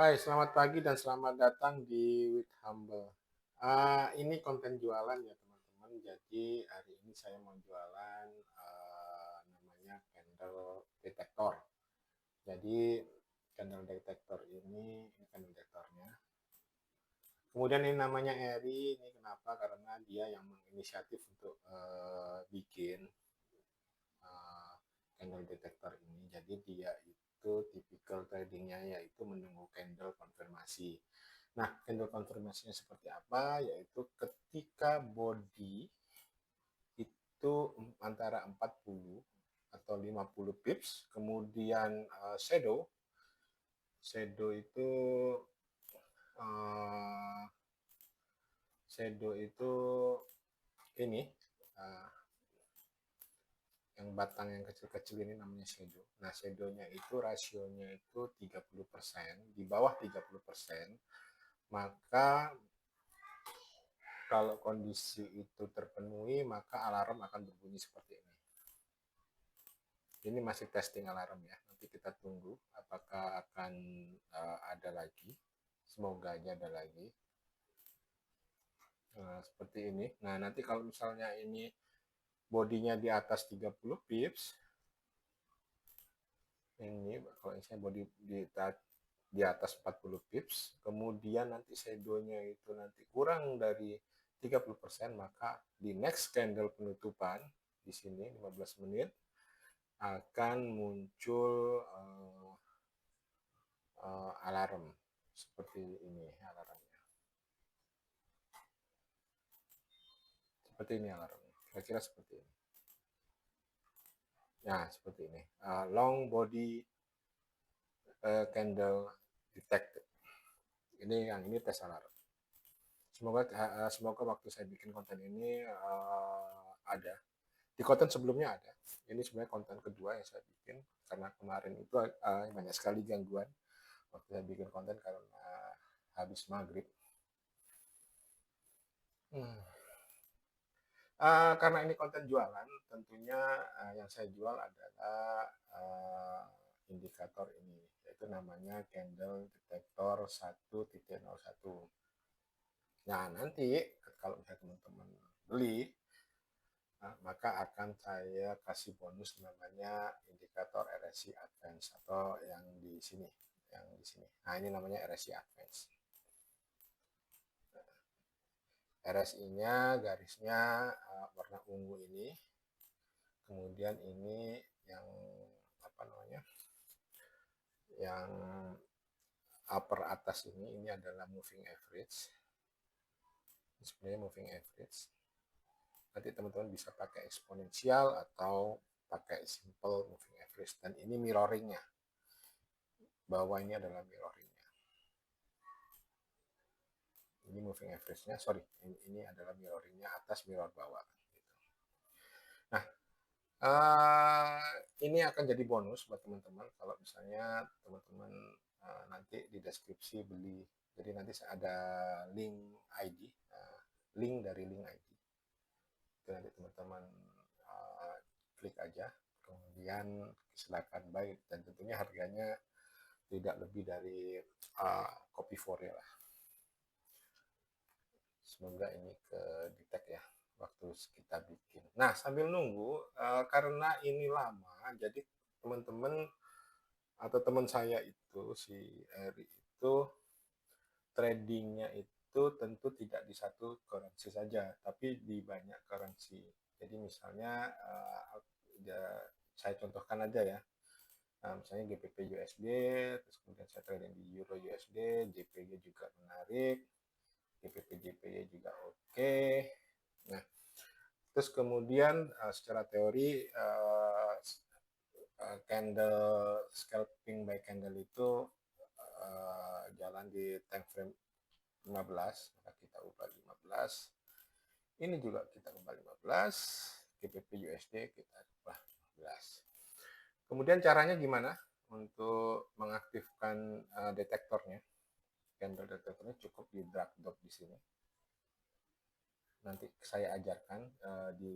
Hai, selamat pagi dan selamat datang di With Humble. Ini konten jualan ya teman-teman. Jadi hari ini saya mau jualan namanya candle detector. Jadi candle detector ini candle detektornya. Kemudian ini namanya Eri. Ini kenapa? Karena dia yang menginisiatif untuk bikin uh, candle detector ini. Jadi dia itu tipikal tradingnya yaitu menunggu candle konfirmasi. Nah, candle konfirmasinya seperti apa? Yaitu ketika body itu antara 40 atau 50 pips, kemudian shadow itu uh, shadow itu ini uh, yang batang yang kecil-kecil ini namanya shadow. Nah, shadownya itu rasionya itu 30%, di bawah 30%, maka kalau kondisi itu terpenuhi, maka alarm akan berbunyi seperti ini. Ini masih testing alarm ya. Nanti kita tunggu apakah akan ada lagi. Semoga aja ada lagi. Nah, seperti ini. Nah, nanti kalau misalnya ini bodinya di atas 30 pips, ini kalau misalnya body di atas 40 pips, kemudian nanti shadownya itu nanti kurang dari 30%, maka di next candle penutupan di sini 15 menit akan muncul alarm seperti ini alarmnya. Seperti ini alarmnya. Kira-kira seperti ini. Nah, seperti ini. Long body candle detected. Ini tes alarm. Semoga waktu saya bikin konten ini ada. Di konten sebelumnya ada. Ini sebenarnya konten kedua yang saya bikin karena kemarin itu banyak sekali gangguan waktu saya bikin konten karena habis maghrib. Hmm. Karena ini konten jualan, tentunya yang saya jual adalah indikator ini, yaitu namanya candle detector 1.01. Nah, nanti kalau misalnya teman-teman beli, maka akan saya kasih bonus namanya indikator RSI Advance atau yang di sini, Nah, ini namanya RSI Advance. RSI-nya garisnya warna ungu ini. Kemudian ini yang apa namanya? Yang upper atas ini adalah moving average. Ini sebenarnya moving average. Nanti teman-teman bisa pakai eksponensial atau pakai simple moving average. Dan ini mirroringnya. Bawah ini adalah mirroringnya. Ini moving average-nya, sorry, ini adalah mirroringnya atas, mirror bawah. Nah, ini akan jadi bonus buat teman-teman kalau misalnya teman-teman nanti di deskripsi beli. Jadi nanti ada link ID, link dari link ID. Itu nanti teman-teman klik aja, kemudian silakan buy dan tentunya harganya tidak lebih dari kopi fore lah. Semoga ini ke detect ya waktu kita bikin. Nah, sambil nunggu karena ini lama, jadi teman-teman atau teman saya itu si Eri itu tradingnya itu tentu tidak di satu currency saja, tapi di banyak currency. Jadi misalnya saya contohkan aja ya. Nah, misalnya GBP USD, terus kemudian saya trading di Euro USD, JPY juga menarik, GBP JPY juga oke. Nah, terus kemudian secara teori candle scalping by candle itu jalan di time frame 15, maka kita ubah 15. Ini juga kita ubah 15, GBP USD kita ubah 15. Kemudian caranya gimana untuk mengaktifkan detektornya? Candle detektornya cukup di drag drop di sini. Nanti saya ajarkan di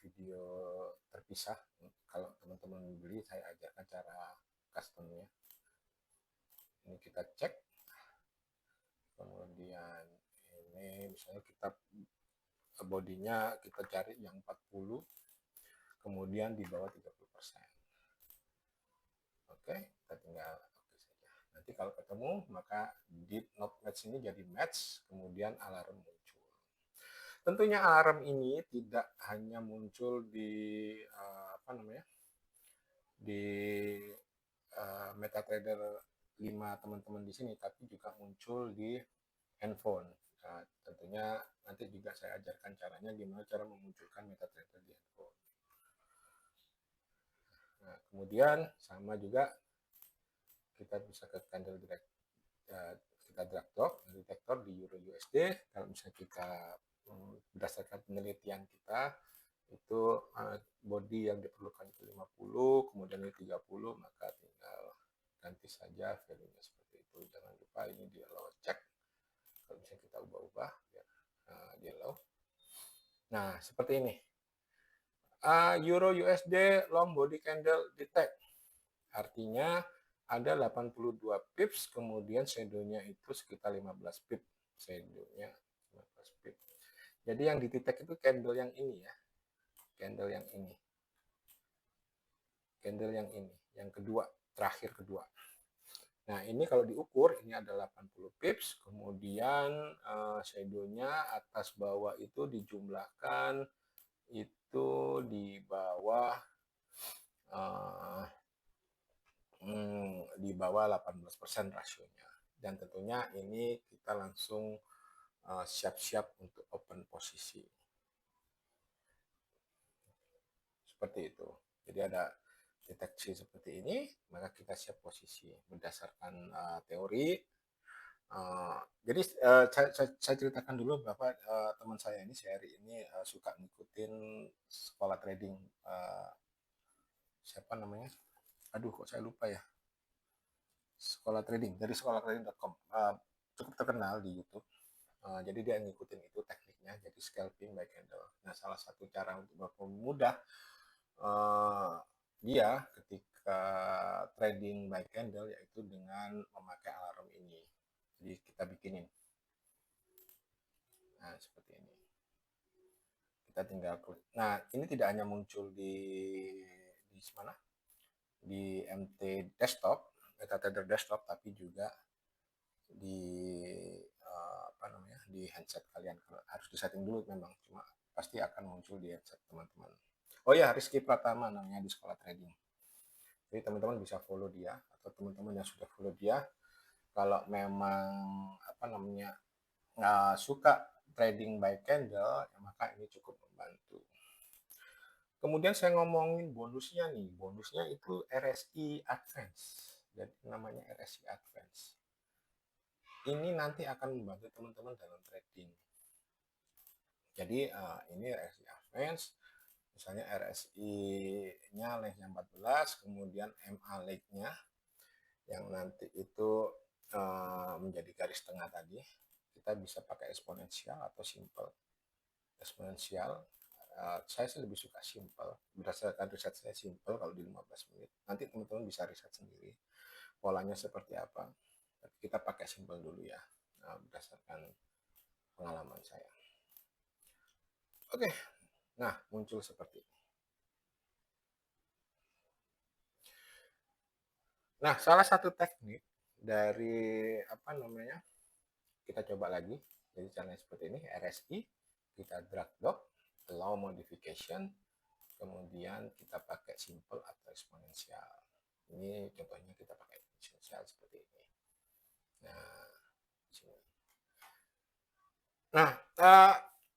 video terpisah. Kalau teman-teman beli, saya ajarkan cara customnya. Ini kita cek, kemudian ini misalnya kita bodinya kita cari yang 40, kemudian di bawah 30%. Oke, kita tinggal oke saja. Nanti kalau ketemu, maka did not match ini jadi match, kemudian alarm muncul. Tentunya alarm ini tidak hanya muncul di apa namanya, di MetaTrader 5 teman-teman di sini, tapi juga muncul di handphone. Nah, tentunya nanti juga saya ajarkan caranya gimana cara memunculkan MetaTrader di handphone. Nah, kemudian sama juga kita bisa ke candle direct, kita drag drop detektor di Euro USD. Kalau misalnya kita berdasarkan penelitian kita itu body yang diperlukan itu 50, kemudian ini 30, maka tinggal ganti saja value-nya seperti itu. Jangan lupa ini di low check. Kalau misalnya kita ubah-ubah di low. Nah, seperti ini. Euro USD long body candle detect. Artinya ada 82 pips, kemudian shadow-nya itu sekitar 15 pip. Shadow-nya 15 pip. Jadi yang dititek itu candle yang ini ya. Candle yang ini. Candle yang ini, yang kedua, terakhir kedua. Nah, ini kalau diukur, ini ada 80 pips, kemudian shadow-nya atas bawah itu dijumlahkan, itu di bawah di bawah 18% rasionya. Dan tentunya ini kita langsung siap-siap untuk open posisi. Seperti itu. Jadi ada deteksi seperti ini, maka kita siap posisi berdasarkan teori. Jadi saya ceritakan dulu bahwa teman saya ini, Sherry ini suka ngikutin sekolah trading. Siapa namanya? Aduh, kok saya lupa ya. Sekolah trading, dari sekolahtrading.com. Cukup terkenal di YouTube. Jadi dia ngikutin itu tekniknya, jadi scalping by candle. Nah, salah satu cara untuk mempermudah dia ketika trading by candle yaitu dengan memakai alarm ini. Jadi kita bikinin. Nah, seperti ini. Kita tinggal klik. Nah, ini tidak hanya muncul di mana? Di MT desktop, MetaTrader desktop, tapi juga di apa namanya? Di handset kalian. Harus disetting dulu memang, cuma pasti akan muncul di handset teman-teman. Oh ya, Rizky Pratama namanya di sekolah trading. Jadi teman-teman bisa follow dia, atau teman-teman yang sudah follow dia, kalau memang apa namanya suka trading by candle, ya maka ini cukup membantu. Kemudian saya ngomongin bonusnya nih, bonusnya itu RSI Advance. Jadi namanya RSI Advance. Ini nanti akan membantu teman-teman dalam trading. Jadi ini RSI Advance. Misalnya RSI-nya lengthnya 14, kemudian MA leg-nya yang nanti itu menjadi garis tengah tadi, kita bisa pakai eksponensial atau simple. Eksponensial, saya sih lebih suka simple, berdasarkan riset saya simple kalau di 15 menit. Nanti teman-teman bisa riset sendiri polanya seperti apa. Tapi kita pakai simple dulu ya, berdasarkan pengalaman saya. Oke. Nah, muncul seperti ini. Nah, salah satu teknik dari apa namanya, kita coba lagi. Jadi caranya seperti ini, RSI, kita drag dock, allow modification, kemudian kita pakai simple atau eksponensial. Ini contohnya kita pakai eksponensial seperti ini. Nah,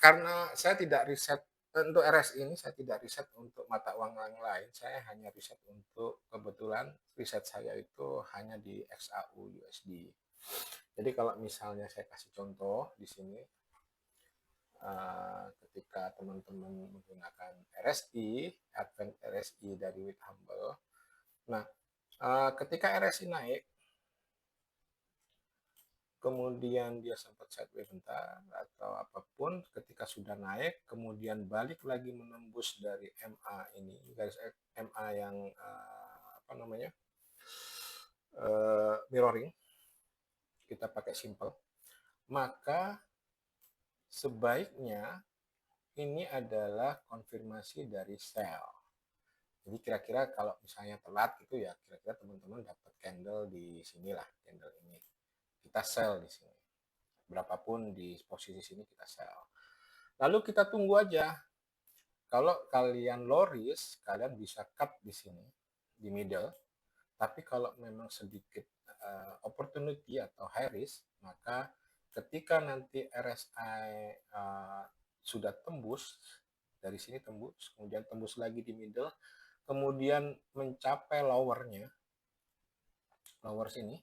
karena saya tidak riset untuk RSI ini, saya tidak riset untuk mata uang yang lain, saya hanya riset untuk, kebetulan riset saya itu hanya di XAU USD. Jadi kalau misalnya saya kasih contoh di sini, ketika teman-teman menggunakan RSI, Advent RSI dari With Humble, nah ketika RSI naik, kemudian dia sempat sideways bentar atau apapun, ketika sudah naik kemudian balik lagi menembus dari MA ini, garis MA yang apa namanya mirroring, kita pakai simple, maka sebaiknya ini adalah konfirmasi dari sell. Jadi kira-kira kalau misalnya telat itu ya kira-kira teman-teman dapat candle di sinilah, candle ini. Kita sell di sini. Berapapun di posisi sini kita sell. Lalu kita tunggu aja. Kalau kalian low risk, kalian bisa cut di sini, di middle. Tapi kalau memang sedikit opportunity atau high risk, maka ketika nanti RSI sudah tembus, dari sini tembus, kemudian tembus lagi di middle, kemudian mencapai lowernya, lower sini,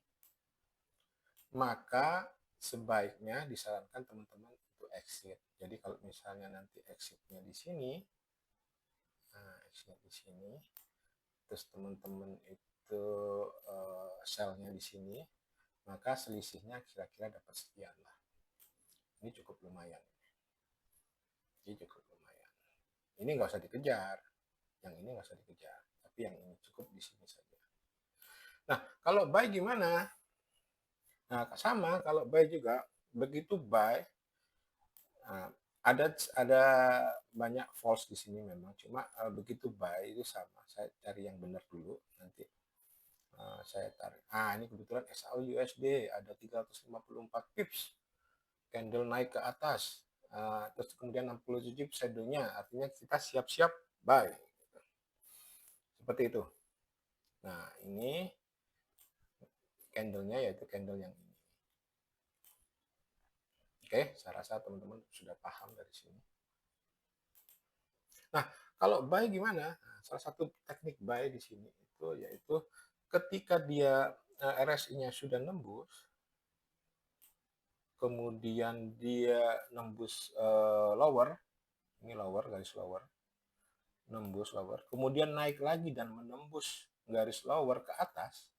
maka sebaiknya disarankan teman-teman untuk exit. Jadi kalau misalnya nanti exitnya di sini, exit di sini, terus teman-teman itu sell-nya di sini, maka selisihnya kira-kira dapat sekian lah. Ini cukup lumayan. Ini cukup lumayan. Ini nggak usah dikejar, yang ini nggak usah dikejar, tapi yang ini cukup di sini saja. Nah, kalau buy gimana? Nah, sama kalau buy juga, begitu buy, nah, ada banyak false di sini memang, cuma begitu buy itu sama. Saya cari yang benar dulu, nanti saya tarik. Ini kebetulan SAUUSD ada 354 pips, candle naik ke atas, terus kemudian 67 shadownya, artinya kita siap-siap buy. Seperti itu. Nah, ini candlenya yaitu candle yang ini. Oke, saya rasa teman-teman sudah paham dari sini. Nah, kalau buy gimana? Nah, salah satu teknik buy di sini itu yaitu ketika dia RSI-nya sudah nembus, kemudian dia nembus lower, ini lower, garis lower, nembus lower, kemudian naik lagi dan menembus garis lower ke atas,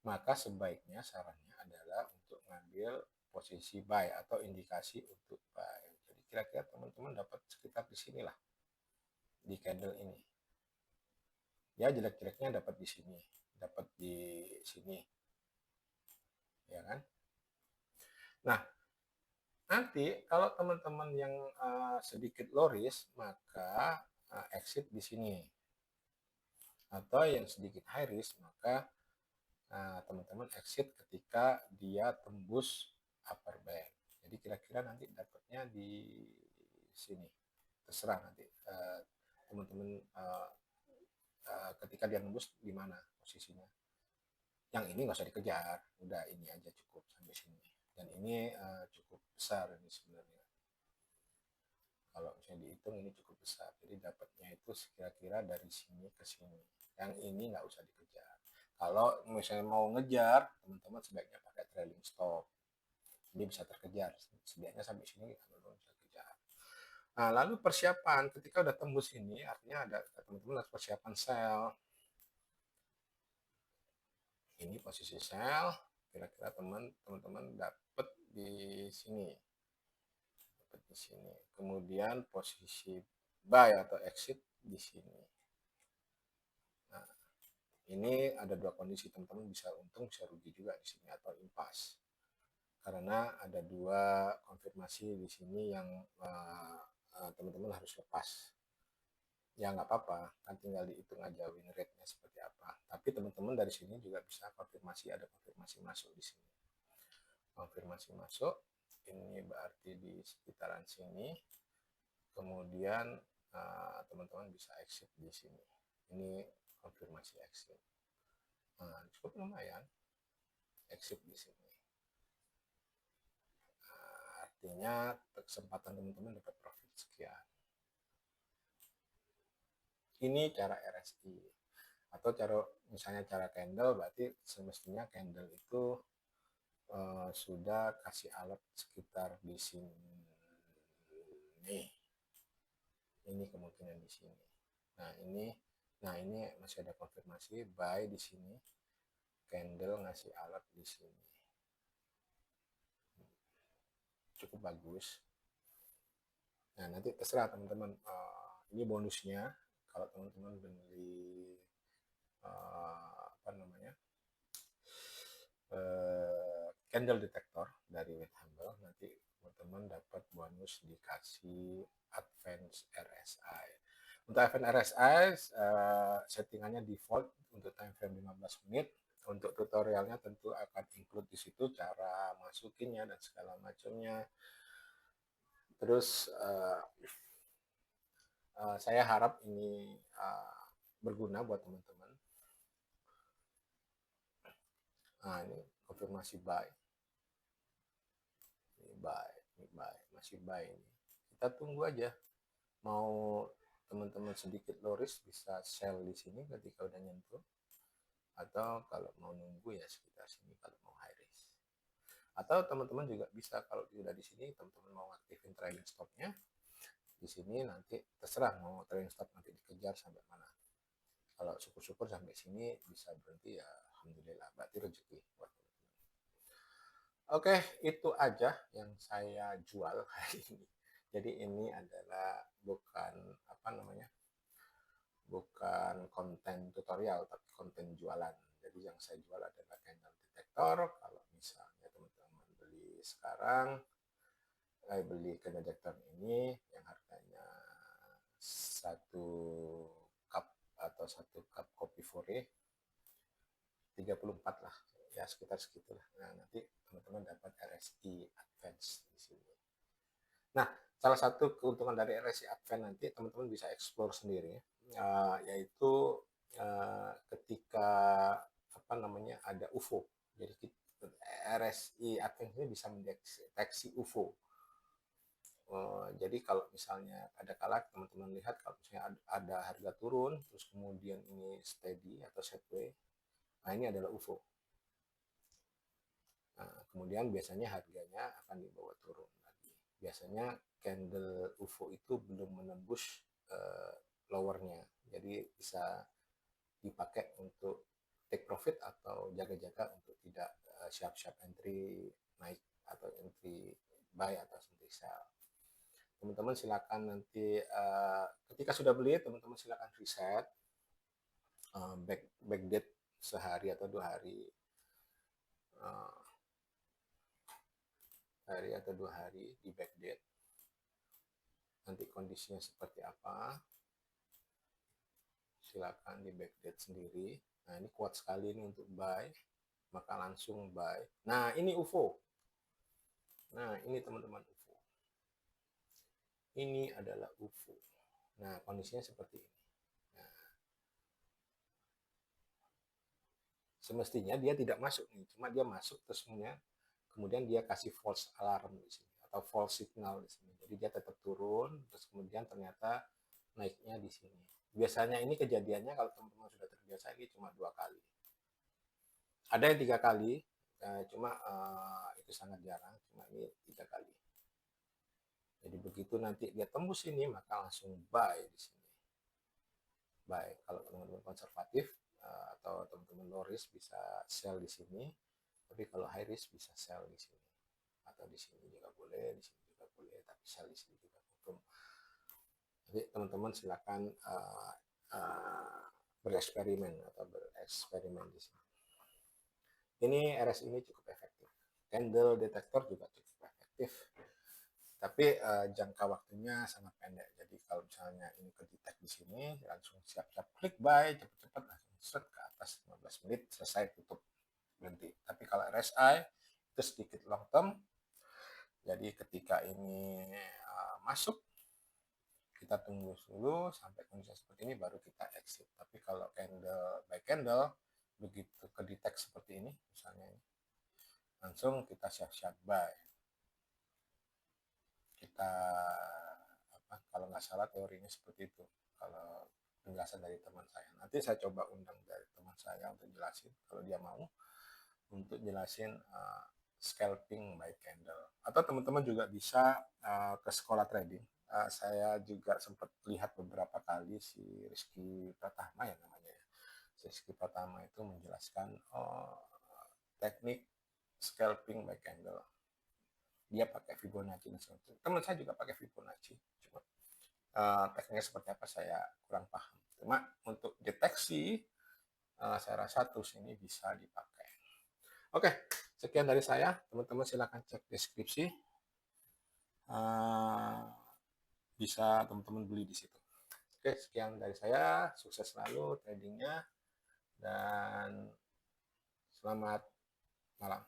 maka sebaiknya sarannya adalah untuk ngambil posisi buy atau indikasi untuk buy. Jadi kira-kira teman-teman dapat sekitar di sinilah, di candle ini. Ya jelek-jeleknya dapat di sini, dapat di sini, ya kan? Nah, nanti kalau teman-teman yang sedikit low risk, maka exit di sini. Atau yang sedikit high risk, maka teman-teman exit ketika dia tembus upper band. Jadi kira-kira nanti dapatnya di sini. Terserah nanti teman-teman ketika dia tembus di mana posisinya. Yang ini nggak usah dikejar, udah ini aja cukup sampai sini. Dan ini cukup besar ini sebenarnya. Kalau misalnya dihitung ini cukup besar, jadi dapatnya itu kira-kira dari sini ke sini. Yang ini nggak usah dikejar. Kalau misalnya mau ngejar, teman-teman sebaiknya pakai trailing stop. Jadi bisa terkejar. Setidaknya sampai sini teman-teman bisa kejar. Nah, lalu persiapan ketika udah tembus ini, artinya ada teman-teman harus persiapan sell. Ini posisi sell, kira-kira teman-teman dapat di sini. Dapat di sini. Kemudian posisi buy atau exit di sini. Nah, ini ada dua kondisi, teman-teman bisa untung, bisa rugi juga di sini atau impas. Karena ada dua konfirmasi di sini yang teman-teman harus lepas. Ya nggak apa-apa, kan tinggal dihitung aja win rate-nya seperti apa. Tapi teman-teman dari sini juga bisa konfirmasi, ada konfirmasi masuk di sini. Konfirmasi masuk, ini berarti di sekitaran sini. Kemudian teman-teman bisa exit di sini. Ini konfirmasi exit. Nah, cukup lumayan exit di sini. Artinya kesempatan teman-teman dapat profit sekian. Ini cara RSI. Atau cara misalnya cara candle, berarti semestinya candle itu sudah kasih alat sekitar di sini. Ini kemungkinan di sini. Nah ini masih ada konfirmasi buy di sini. Candle ngasih alat di sini. Cukup bagus. Nah nanti terserah teman-teman. Ini bonusnya kalau teman-teman beli apa namanya candle detector dari Withumble. Nanti teman-teman dapat bonus dikasih Advance RSI. Untuk Advance RSI settingannya default untuk time frame 15 menit. Untuk tutorialnya tentu akan include di situ cara masukinnya dan segala macamnya. Terus saya harap ini berguna buat teman-teman. Nah, ini konfirmasi buy. Ini buy, masih buy ini. Kita tunggu aja. Mau teman-teman sedikit low risk bisa sell di sini ketika udah nyentuh. Atau kalau mau nunggu ya sekitar sini kalau mau high risk. Atau teman-teman juga bisa kalau sudah di sini teman-teman mau aktifin trailing stopnya. Di sini nanti terserah mau trailing stop nanti dikejar sampai mana. Kalau syukur-syukur sampai sini bisa berhenti ya alhamdulillah, berarti rezeki buat teman-teman. Oke, itu aja yang saya jual hari ini. Jadi ini adalah bukan bukan konten tutorial tapi konten jualan. Jadi yang saya jual adalah candle detector. Kalau misalnya teman-teman beli sekarang, beli candle detector ini yang harganya satu cup atau satu cup kopi Fore 34 lah, ya sekitar segitulah. Nah, nanti teman-teman dapat RSI Advance di sini. Nah, salah satu keuntungan dari RSI Advance nanti teman-teman bisa explore sendiri, yaitu ketika ada UFO. Jadi RSI Advance ini bisa mendeteksi UFO. Jadi kalau misalnya ada kala teman-teman lihat kalau misalnya ada harga turun, terus kemudian ini steady atau sideways, nah ini adalah UFO. Nah, kemudian biasanya harganya akan dibawa turun lagi. Biasanya candle UFO itu belum menembus lowernya, jadi bisa dipakai untuk take profit atau jaga-jaga untuk tidak siap-siap entry naik atau entry buy atau entry sell. Teman-teman silakan nanti ketika sudah beli teman-teman silakan reset backdate sehari atau 2 hari, atau 2 hari di backdate. Nanti kondisinya seperti apa silakan di backdate sendiri. Nah ini kuat sekali ini untuk buy, maka langsung buy. Nah ini UFO. Nah ini teman-teman UFO. Ini adalah UFO. Nah kondisinya seperti ini. Nah, semestinya dia tidak masuk nih, cuma dia masuk terus kemudian dia kasih false alarm di sini atau false signal di sini. Jadi dia tetap turun, terus kemudian ternyata naiknya di sini. Biasanya ini kejadiannya kalau teman-teman sudah terbiasa ini cuma 2 kali. Ada yang 3 kali, cuma itu sangat jarang, cuma ini 3 kali. Jadi begitu nanti dia tembus ini, maka langsung buy di sini. Buy, kalau teman-teman konservatif atau teman-teman low risk bisa sell di sini, tapi kalau high risk bisa sell di sini. Atau di sini juga boleh, di sini juga boleh, tapi sell di sini juga hukum. Jadi teman-teman silakan bereksperimen di sini. Ini RS ini cukup efektif. Candle detector juga cukup efektif. Tapi jangka waktunya sangat pendek. Jadi kalau misalnya ini kedetek di sini, langsung siap-siap klik buy, cepat-cepat langsung set ke atas 15 menit, selesai tutup, berhenti. Tapi kalau RSI itu sedikit long term. Jadi ketika ini masuk, kita tunggu dulu sampai kondisi seperti ini baru kita exit. Tapi kalau candle by candle begitu kedetek seperti ini misalnya ini, langsung kita siap-siap buy. Kita kalau nggak salah teorinya seperti itu kalau penjelasan dari teman saya. Nanti saya coba undang dari teman saya untuk jelasin kalau dia mau untuk jelasin scalping by candle. Atau teman-teman juga bisa ke sekolah trading. Saya juga sempat lihat beberapa kali si Rizky Pratama ya namanya ya. Si Rizky Pratama itu menjelaskan teknik scalping by candle. Dia pakai Fibonacci dan sebagainya. Teman saya juga pakai Fibonacci. Cuma tekniknya seperti apa saya kurang paham. Cuma untuk deteksi saya rasa tools ini bisa dipakai. Oke, Sekian dari saya, teman-teman silakan cek deskripsi. Uh, bisa teman-teman beli di situ. Oke, sekian dari saya. Sukses selalu tradingnya dan selamat malam.